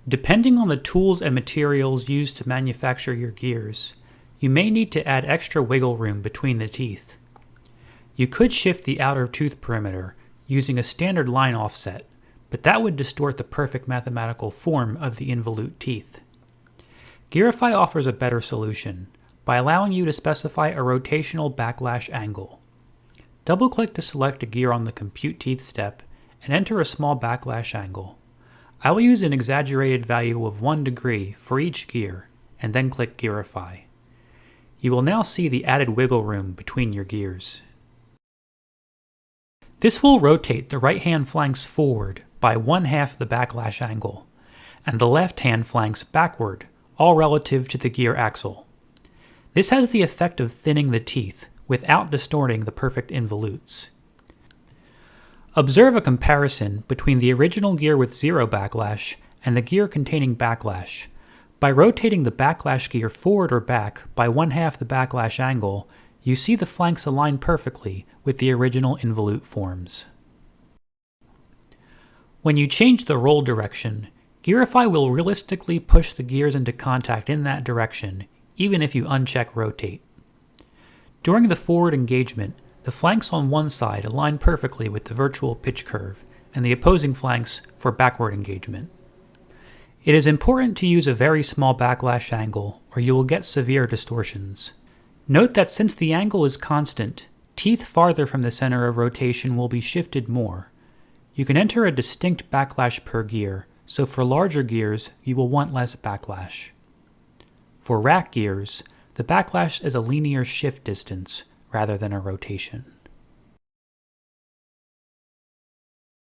Depending on the tools and materials used to manufacture your gears, you may need to add extra wiggle room between the teeth. You could shift the outer tooth perimeter using a standard line offset, but that would distort the perfect mathematical form of the involute teeth. Gearify offers a better solution by allowing you to specify a rotational backlash angle. Double-click to select a gear on the Compute Teeth step and enter a small backlash angle. I will use an exaggerated value of 1 degree for each gear, and then click Gearify. You will now see the added wiggle room between your gears. This will rotate the right-hand flanks forward by 1/2 the backlash angle, and the left-hand flanks backward, all relative to the gear axle. This has the effect of thinning the teeth without distorting the perfect involutes. Observe a comparison between the original gear with 0 backlash and the gear containing backlash. By rotating the backlash gear forward or back by 1/2 the backlash angle, you see the flanks align perfectly with the original involute forms. When you change the roll direction, Gearify will realistically push the gears into contact in that direction, even if you uncheck rotate. During the forward engagement, the flanks on one side align perfectly with the virtual pitch curve, and the opposing flanks for backward engagement. It is important to use a very small backlash angle, or you will get severe distortions. Note that since the angle is constant, teeth farther from the center of rotation will be shifted more. You can enter a distinct backlash per gear, so for larger gears, you will want less backlash. For rack gears, the backlash is a linear shift distance rather than a rotation.